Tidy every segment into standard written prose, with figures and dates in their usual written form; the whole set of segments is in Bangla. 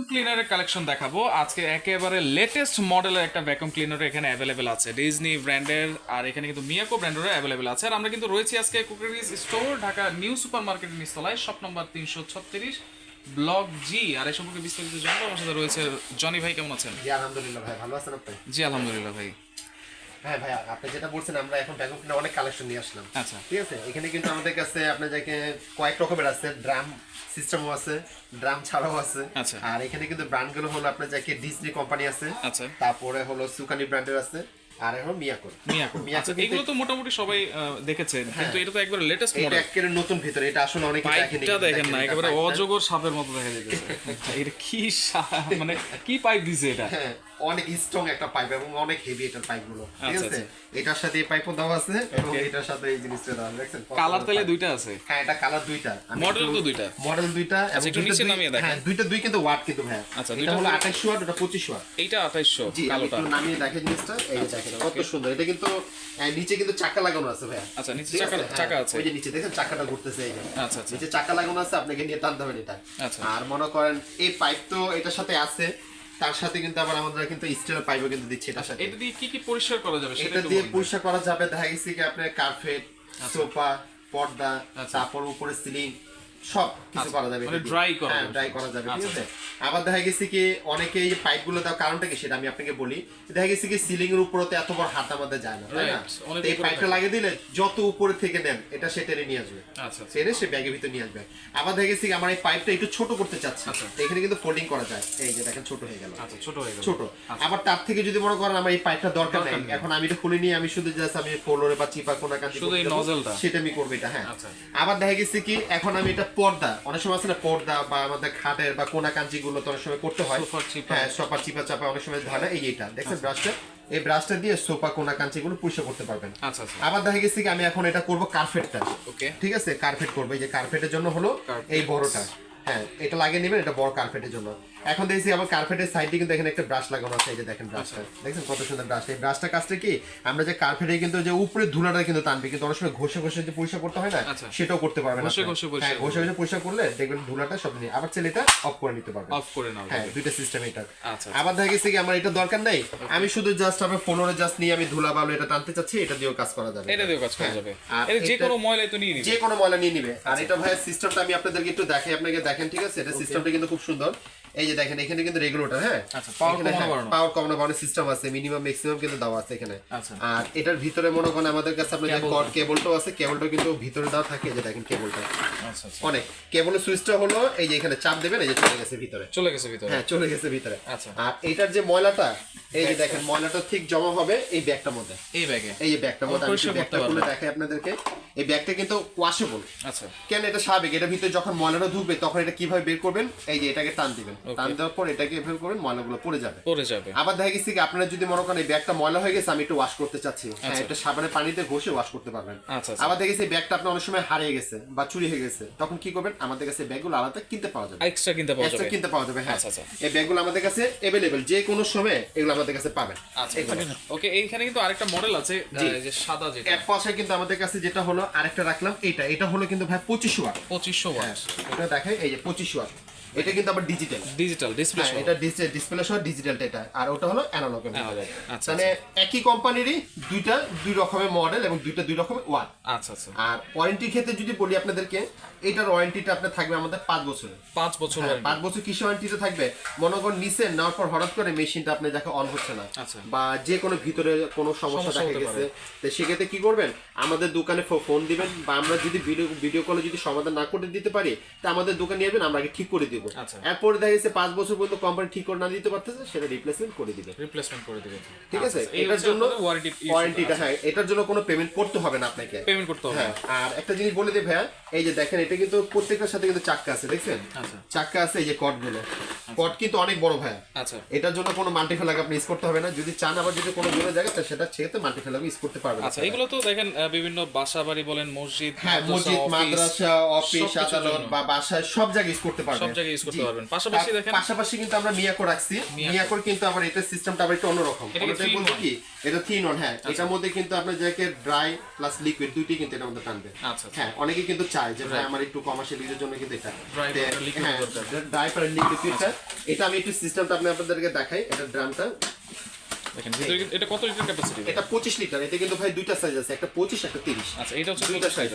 ক্লিনারের কালেকশন দেখাবো আজকে। একেবারে লেটেস্ট মডেলের একটা ভ্যাকুয়াম ক্লিনার এখানে অ্যাভেলেবেল আছে, ডিজনি ব্র্যান্ডের, আর এখানে কিন্তু মিয়াকো ব্র্যান্ডেরও অ্যাভেলেবেল আছে। আর আমরা কিন্তু রয়েছি আজকে crockeries store, Dhaka new super মার্কেটের নিচতলায়, শপ নম্বর 336, ব্লক জি। আর এই সম্পর্কে বিস্তারিত জানবো, আমার সাথে রয়েছে জনি ভাই। কেমন আছেন? জি আলহামদুলিল্লাহ ভাই, ভালো আছেন আপনি? জি আলহামদুলিল্লাহ ভাই। হ্যাঁ ভাই, আপনি যেটা বলছেন আমরা এখন ভ্যাকুয়াম ক্লিনার অনেক কালেকশন নিয়ে আসলাম। আচ্ছা, ঠিক আছে, এখানে কিন্তু আমাদের কাছে আপনার যাকে কয়েক রকমের আছে, ড্রাম সিস্টেমও আছে, ড্রাম ছাড়াও আছে। আচ্ছা। আর এখানে কিন্তু ব্র্যান্ডগুলো হলো আপনার যাকে ডিজনি কোম্পানি আছে, আচ্ছা, তারপরে হলো সুকানি ব্র্যান্ডের আছে, আর এখন মিয়াকো। আচ্ছা, এগুলো তো মোটামুটি সবাই দেখেছেন, কিন্তু এটা তো একবারে লেটেস্ট মডেল। এটা একেবারে নতুন ভিতরে, এটা আসলে অনেকে দেখেনি। পাইপটা দেখেন না, একেবারে অজগর সাপের মতো দেখা যাচ্ছে। এটা কি মানে কি পাইপ দিছে এটা? হ্যাঁ, অনেক স্ট্রং একটা পাইপ এবং অনেক হেভি এটার পাইপগুলো। ঠিক আচ্ছা, আছে, এটার সাথে এই পাইপও দেওয়া আছে এবং এটার সাথে এই জিনিসটা দেওয়া আছে। দেখছেন কালার তাহলে দুইটা আছে? হ্যাঁ, এটা কালার দুইটা, মডেল তো দুইটা, মডেল দুইটা। এবং একটু নিচে নামিয়ে দেখেন। হ্যাঁ, দুইটা দুই কিন্তু ওয়াট কিন্তু ভাই। আচ্ছা, এটা হলো 28 ওয়াট, এটা 25 ওয়াট। এইটা 2800 জি, আমি কালোটা। একটু নামিয়ে দেখেন জিনিসটা, এই যে দেখেন কত সুন্দর। এটা কিন্তু নিচে কিন্তু চাকা লাগানো আছে ভাই। আচ্ছা, নিচে চাকা আছে। ওই যে নিচে দেখেন চাকাটা ঘুরতেছে, এই যে। আচ্ছা আচ্ছা নিচে চাকা লাগানো আছে, আপনাকে নিয়ে টানতে হবে এটা। আচ্ছা। আর মনে করেন এই পাইপ তো এটার সাথে আছে, তার সাথে কিন্তু আবার আমরা কিন্তু স্টিলের পাইপও কিন্তু দিচ্ছি এটার সাথে। এটা দিয়ে কি কি পরিষ্কার করা যাবে সেটা এটা একটু দিয়ে বলবেন। পরিষ্কার করা যাবে, দেখা গেছে কি আপনার কার্পেট, সোফা, পর্দা, তারপর উপরে সিলিং সব কিছু করা যাবে। মানে ড্রাই করা যাবে। ড্রাই করা যাবে, ঠিক আছে। আবার দেখা গেছে কি অনেকে এই পাইপগুলো দেওয়ার কারণটা কি সেটা আমি আপনাকে বলি। দেখা গেছে কি সিলিং এর উপরে তো এত বড় হাত আমাদের যায় না, তাই না? অনেক এই পাইপটা লাগিয়ে দিলে যত উপরে থেকে নেন এটা সে টেনে নিয়ে আসবে। আচ্ছা, টেনে সে ব্যাগের ভিতর নিয়ে আসবে। আবার দেখা গেছে কি আমার এই পাইপটা একটু ছোট করতে চাচ্ছি, এখানে কিন্তু ফোল্ডিং করা যায়। এই যে দেখেন ছোট হয়ে গেল। আচ্ছা, ছোট হয়ে গেল। ছোট। আবার তার থেকে যদি মনে করেন আমার এই পাইপটা দরকার নেই, এখন আমি এটা খুলে নিয়ে আমি শুধু জাস্ট আমি ফ্লোরে বা চিপা কোনা কাঁচি শুধু এই নজলটা সেটা আমি করব এটা। হ্যাঁ, আচ্ছা। আবার দেখা গেছে কি এখন আমি এটা পর্দা, অনেক সময় আছে না পর্দা বা আমাদের খাটের বা কোনা কাঁচি গুলো তো অনেক সময় করতে হয়। হ্যাঁ, সোফা চিপা চাপা অনেক সময় ধরে না। এইটা দেখছেন ব্রাশটা, এই ব্রাশটা দিয়ে সোফা কোনা কাঁচি গুলো পরিষ্কার করতে পারবেন। আচ্ছা আচ্ছা। আবার দেখা গেছে কি আমি এখন এটা করব কার্পেটটা। ওকে, ঠিক আছে, কার্পেট করবো। এই যে কার্পেটের জন্য হলো এই বড়টা। হ্যাঁ, এটা লাগিয়ে নেবেন, এটা বড় কার্পেটের জন্য। এখন দেখছি আবার কার্পেটের সাইডে কিন্তু এখানে একটা ব্রাশ লাগানো আছে। এই যে দেখেন ব্রাশটা, দেখছেন কত সুন্দর ব্রাশ। এই ব্রাশটা কাজটা কি আমরা যে কার্পেটে কিন্তু যে উপরে ধুলাটা কিন্তু টানবে, কিন্তু অনেক সময় ঘষে ঘষে যে পরিষ্কার করতে হয় না, সেটাও করতে পারবেন। ঘষে ঘষে পরিষ্কার করলে দেখবেন ধুলাটা সব নিয়ে আবার চাইলে এটা অফ করে নিতে পারবেন। অফ করে নাও। হ্যাঁ, দুইটা সিস্টেম এটা। আচ্ছা। আবার দেখা গেছে কি আমার এটা দরকার নাই, আমি শুধু জাস্ট আমার ফ্লোরে জাস্ট নিয়ে আমি ধুলা বালু এটা টানতে চাচ্ছি, এটা দিয়েও কাজ করা যাবে। এটা দিয়েও কাজ করা যাবে। আর এটা যে কোনো ময়লা তো নিয়ে নিবে, যে কোনো ময়লা নিয়ে নিবে। আর এটা ভাই সিস্টেমটা আমি আপনাদেরকে একটু দেখাই, আপনাকে দেখেন। ঠিক আছে, এটা সিস্টেমটা কিন্তু খুব সুন্দর। এই যে দেখেন এখানে কিন্তু রেগুলেটর। হ্যাঁ, আচ্ছা, পাওয়ার কমানো বাড়ানো সিস্টেম আছে, মিনিমাম ম্যাক্সিমাম কিন্তু দেওয়া আছে এখানে। আচ্ছা। আর এটার ভিতরে মনে করেন আমাদের কাছে আপনাদের কর্ড কেবলটাও আছে, কেবলটা কিন্তু ভিতরে দেওয়া থাকে। এই যে দেখেন কেবলটা আচ্ছা আচ্ছা অনেক, কেবলের সুইচটা হলো এই যে এখানে চাপ দেবেন, এই যে চলে গেছে ভিতরে। হ্যাঁ, চলে গেছে ভিতরে। আচ্ছা। আর এটার যে ময়লাটা, এই যে দেখেন ময়লাটা ঠিক জমা হবে এই ব্যাগটার মধ্যে। এই ব্যাগে, এই যে ব্যাগটার মধ্যে আমি ব্যাগটা খুলে দেখাই আপনাদেরকে। এই ব্যাগটা কিন্তু ওয়াশেবল। আচ্ছা। কেন এটা স্বাভাবিক, এটার ভিতরে যখন ময়লাটা ঢুকবে তখন এটা কিভাবে বের করবেন, এই যে এটাকে টান দিবেন, টান দেওয়ার পর এটাকে বের করবেন, ময়লাগুলো পড়ে যাবে। আবার দেখা গেছে কি আপনারা যদি মনে করেন এই ব্যাগটা ময়লা হয়ে গেছে, আমি একটু ওয়াশ করতে চাচ্ছি, হ্যাঁ, এটা সাবানের পানিতে ঘষে ওয়াশ করতে পারবেন। আবার দেখা গেছে ব্যাগটা আপনার অনেক সময় হারিয়ে গেছে বা চুরি হয়ে গেছে, তখন কি করবেন, আমাদের কাছে ব্যাগগুলো আলাদা কিনতে পাওয়া যাবে, এক্সট্রা কিনতে পাওয়া যাবে। হ্যাঁ, এই ব্যাগগুলো আমাদের কাছে अवेलेबल, যে কোনো সময় এগুলো আমাদের কাছে পাবেন। আচ্ছা, ওকে। এইখানে কিন্তু আরেকটা মডেল আছে, যে সাদা, যেটা এক পাশে কিন্তু আমাদের কাছে যেটা হলো আরেকটা রাখলাম, এটা হলো কিন্তু ভাই 25 ওয়াট। 2500 ওয়াট। এটা দেখেন এই যে 25 ওয়াট। এটা কিন্তু আবার ডিজিটাল ডিসপ্লে, এটা ডিসপ্লে সহ ডিজিটালটা এটা। আর ওটা হলো অ্যানালগ। আচ্ছা, মানে একই কোম্পানিরই দুই রকমের মডেল এবং দুই রকমের ওয়াট। আচ্ছা আচ্ছা। আর ওয়ারেন্টির ক্ষেত্রে যদি বলি আপনাদেরকে, এটার ওয়ারেন্টিটা আপনার থাকবে আমাদের 5 বছরের। 5 বছর 5 বছর কিসের ওয়ারেন্টিতে থাকবে, মনে করেন নিচে নেওয়ার পর হঠাৎ করে মেশিনটা আপনি দেখে অন হচ্ছে না, বা যে কোনো ভিতরে কোনো সমস্যা দেখা গেছে, তো সেক্ষেত্রে কি করবেন, আমাদের দোকানে ফোন দিবেন, বা আমরা যদি ভিডিও কলে যদি সমাধান না করে দিতে পারি, তা আমাদের দোকানে নিয়ে আসবেন, আমরা আগে ঠিক করে দিব। এরপরে দেখা গেছে 5 বছর পর্যন্ত কোম্পানি ঠিক করে না দিতে পারতেছে, সেটা রিপ্লেসমেন্ট করে দিবে। ঠিক আছে, এটার জন্য ওয়ারেন্টিটা, হ্যাঁ, এটার জন্য কোনো পেমেন্ট করতে হবে না আপনাকে। হ্যাঁ, আর একটা জিনিস বলে দিই ভাইয়া, এই যে দেখেন এটা কিন্তু প্রত্যেকটার সাথে কিন্তু চাক্কা আছে, দেখছেন চাক্কা আছে। এই যে কর্ডগুলো, কর্ড কিন্তু অনেক বড় ভাইয়া। আচ্ছা, এটার জন্য কোনো মাল্টিফেলাগ আপনি ইউজ করতে হবে না। যদি চান আবার যদি কোনো দূরে জায়গা সেটা ছেড়ে মাল্টিফেলাগ ইউজ করতে পারবেন। আচ্ছা, এগুলো তো দেখেন বিভিন্ন বাসা বাড়ি বলেন, মসজিদ, হ্যাঁ, মসজিদ, মাদ্রাসা, অফিস, আদালত বা বাসায় সব জায়গায় ইউজ করতে পারবেন। পাশাপাশি কিন্তু আমরা মিয়াকো রাখছি। মিয়াকোর কিন্তু আবার এটা সিস্টেমটা আবার একটু অন্যরকম। এটাই বলতে কি এটা 3 অন। হ্যাঁ, এটার মধ্যে কিন্তু আপনার যাকে ড্রাই প্লাস লিকুইড দুইটাই কিন্তু এটার মধ্যে টানবে। হ্যাঁ, অনেকে কিন্তু চায় যে ভাই আমার একটু কমার্শিয়াল ইউজের জন্য কিন্তু এটা ড্রাই আর লিকুইডটা এটা আমি একটু সিস্টেমটা আপনাদেরকে দেখাই। এটা ড্রামটা দেখেন ভিতরে এটা কত লিটার ক্যাপাসিটি? এটা 25 লিটার। এটা কিন্তু ভাই দুইটা সাইজ আছে, একটা 25 একটা 30। আচ্ছা এটা হচ্ছে দুইটা সাইজ।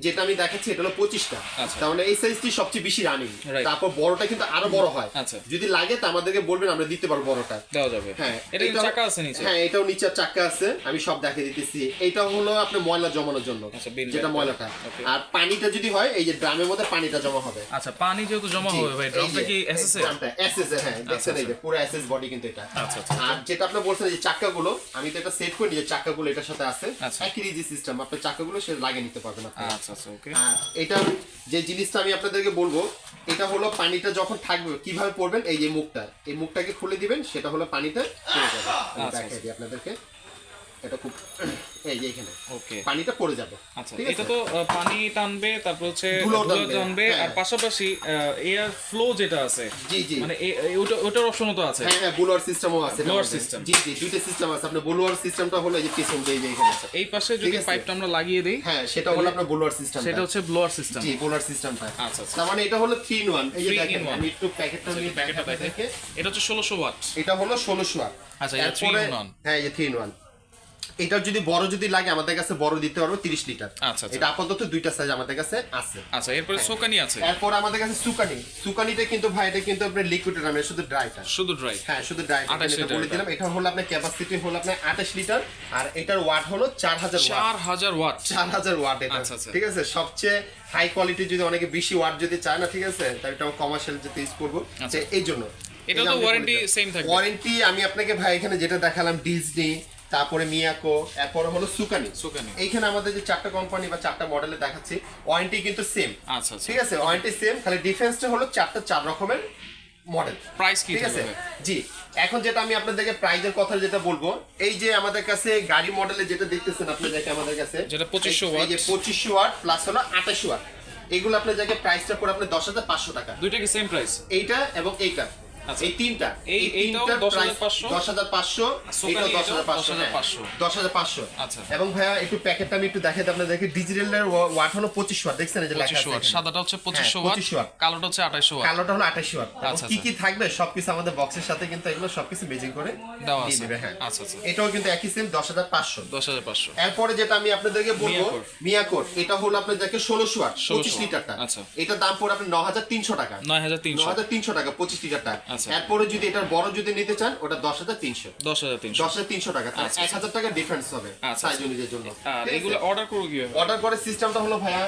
যেটা আমি দেখাচ্ছি এটা হলো 25টা। তার মানে এই সাইজটি সবচেয়ে বেশি রানিং। তারপর বড়টা কিন্তু আরো বড় হয়। যদি লাগে তা আমাদেরকে বলবেন, আমরা দিতে পারবো বড়টা। দেওয়া যাবে। হ্যাঁ এটা কিন্তু চাকা আছে নিচে। হ্যাঁ এটাও নিচে চাকা আছে, আমি সব দেখিয়ে দিতেছি। এটা হলো আপনার ময়লা জমানোর জন্য, যেটা ময়লাটা। আর পানিটা যদি হয় এই যে ড্রামের মধ্যে পানিটা জমা হবে। আচ্ছা পানি যেহেতু জমা হবে ভাই, ড্রামটা কি এসএস এর? ড্রামটা এসএস এর। হ্যাঁ দেখছেন এই যে পুরো এসএস বডি কিন্তু এটা। আচ্ছা আচ্ছা। আর যেটা আপনি বলছেন এই চাকাগুলো, আমি তো এটা সেট করে নিয়ে চাকাগুলো এটার সাথে আছে, একই রিজি সিস্টেম। আপনি চাকাগুলো সে লাগিয়ে নিতে পারবেন আপনি। আচ্ছা আচ্ছা ওকে। আর এটা যে জিনিসটা আমি আপনাদেরকে বলবো, এটা হলো পানিটা যখন থাকবে কিভাবে পড়বেন, এই যে মুখটা, এই মুখটাকে খুলে দিবেন, সেটা হলো পানিটা পড়ে যাবে। আমি দেখাই দিই আপনাদেরকে। এটা খুব এই যে এখানে ওকে পানিটা পড়ে যাবে। আচ্ছা এটা তো পানি টানবে, তারপর হচ্ছে ধুলো টানবে, আর পাশাপাশি এয়ার ফ্লো যেটা আছে, জি জি মানে ওটার অপশনও তো আছে। হ্যাঁ হ্যাঁ ব্লোয়ার সিস্টেমও আছে। ব্লোয়ার সিস্টেম, জি জি দুইটা সিস্টেম আছে। আপনার ব্লোয়ার সিস্টেমটা হলো এই যে পিছন দিয়ে এখানে আছে। এই পাশে যদি পাইপটা আমরা লাগিয়ে দেই, হ্যাঁ সেটা হলো আপনার ব্লোয়ার সিস্টেম। সেটা হচ্ছে ব্লোয়ার সিস্টেম। জি ব্লোয়ার সিস্টেমটা। আচ্ছা আচ্ছা। তার মানে এটা হলো 3 in 1। এই যে দেখেন আমি একটু প্যাকেটটা নিয়ে প্যাকেটটা দেখে, এটা হচ্ছে 1600 ওয়াট। এটা হলো 1600 ওয়াট। আচ্ছা এটা 3 in 1। হ্যাঁ এই যে 3 in 1। এটা যদি বড় যদি লাগে আমাদের কাছে বড় দিতে পারবো 30 লিটার। আচ্ছা এটা আপাতত দুইটা সাইজ আমাদের কাছে আছে। আচ্ছা এরপরে সুকানি আছে। এরপর আমাদের কাছে সুকানিটা কিন্তু ভাই এটা কিন্তু আপনার লিকুইড না, শুধু ড্রাইটা। শুধু ড্রাই? হ্যাঁ শুধু ড্রাই। এটা বলে দিলাম। এটা হলো আপনার ক্যাপাসিটি হলো আপনার 28 লিটার, আর এটার ওয়াট হলো 4000 ওয়াট। 4000 ওয়াট। 4000 ওয়াট এটা। ঠিক আছে, সবচেয়ে হাই কোয়ালিটি যদি অনেকে বেশি ওয়াট যদি চায় না, ঠিক আছে, তাহলে এটা কমার্শিয়াল যেতে ইউজ করব। এই জন্য এটা তো ওয়ারেন্টি সেম থাকবে। ওয়ারেন্টি আমি আপনাকে ভাই এখানে যেটা দেখালাম ডিজনি, তারপরে মিয়াকো, এরপর হলো সুকানি। এইখানে আমাদের যে 4টা কোম্পানি বা 4টা মডেলে দেখাচ্ছি, ওয়ারেন্টি কিন্তু সেম। আচ্ছা ঠিক আছে, ওয়ারেন্টি সেম, খালি ডিফারেন্সটা হলো 4টা 4 রকমের মডেল। প্রাইস কি ঠিক আছে? জি এখন যেটা আমি আপনাদেরকে প্রাইজের কথা যেটা বলবো, এই যে আমাদের কাছে গাড়ি মডেলে যেটা দেখতেছেন আপনি, দেখে আমাদের কাছে যেটা 2500 ওয়াট, এই যে 2500 ওয়াট প্লাস হলো 28 ওয়াট, এগুলো আপনার জায়গায় প্রাইসটা পড়ে আপনি 10500 টাকা। দুইটা কি সেম প্রাইস? এইটা এবং এইটা, এই তিনটা, এইটাও 10500, 10500, এটাও 10500, 10500। আচ্ছা এবং ভাইয়া একটু প্যাকেটটা আমি একটু দেখাই আপনাদেরকে। ডিজিটালের ওয়াট হলো 25 ওয়াট, দেখছেন এই যে লেখা আছে, সাদাটা হচ্ছে 2500 ওয়াট, কালোটা হচ্ছে 2800 ওয়াট। কালোটা হলো 2800 ওয়াট। আচ্ছা কি কি থাকবে সবকিছু আমাদের বক্সের সাথে কিন্তু এগুলো সবকিছু ম্যাচিং করে দেওয়া আছে। হ্যাঁ আচ্ছা আচ্ছা, এটাও কিন্তু একই সেম 10500। এরপরে যেটা আমি আপনাদেরকে বলবো মিয়াকোর, এটা হলো আপনাদেরকে 1600 ওয়াট 25 লিটারটা। আচ্ছা এটা দাম পড়ে আপনার 9300 টাকা। 9300 টাকা 25 লিটারটা। এরপরে যদি এটার বড় যদি নিতে চান ওটা 10300 টাকা। 1000 টাকা ডিফারেন্স হবে সাইজ অনুযায়ীর জন্য। আর এগুলো অর্ডার করব কি? অর্ডার করে সিস্টেমটা হলো ভাইয়া,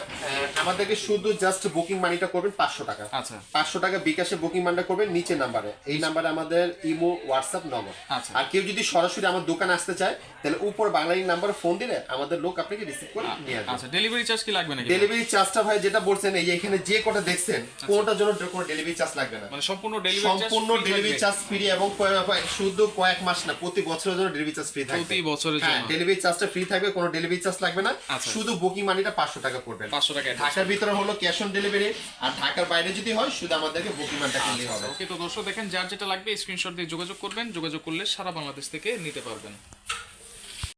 আমাদেরকে শুধু জাস্ট বুকিং মানিটা করবেন 500 টাকা। আচ্ছা 500 টাকা বিকাশে বুকিং মানিটা করবেন নিচে নাম্বারে, এই নাম্বারে আমাদের ইমো হোয়াটসঅ্যাপ নম্বর। আর কেউ যদি সরাসরি আমার দোকানে আসতে চায় তাহলে উপর বাংলাদেশ নাম্বারে ফোন দিলে আমাদের লোক আপনাকে রিসিভ করে নিয়ে আসবে। আচ্ছা ডেলিভারি চার্জ কি লাগবে নাকি? ডেলিভারি চার্জটা ভাই যেটা বলছেন এই এখানে যে কোটা দেখছেন কোনটার জন্য কোনো ডেলিভারি চার্জ লাগবে না, মানে সম্পূর্ণ ডেলিভারি চার্জ ফ্রি, এবং শুধু কয়েক মাস না প্রতি বছরের জন্য ডেলিভারি চার্জ ফ্রি থাকবে। প্রতি বছরের জন্য ডেলিভারি চার্জটা ফ্রি থাকবে, কোনো ডেলিভারি চার্জ লাগবে না। শুধু বুকিং মানিটা 500 টাকা পড়বে। 500 টাকা ঢাকার ভিতরে হলো ক্যাশ অন ডেলিভারি, আর ঢাকার বাইরে যদি হয় শুধু আমাদেরকে বুকিং মানিটা কিনলেই হবে। ওকে তো দর্শক দেখেন, যার যেটা লাগবে স্ক্রিনশট দিয়ে যোগাযোগ করবেন, যোগাযোগ করলে সারা বাংলাদেশ থেকে নিতে পারবেন।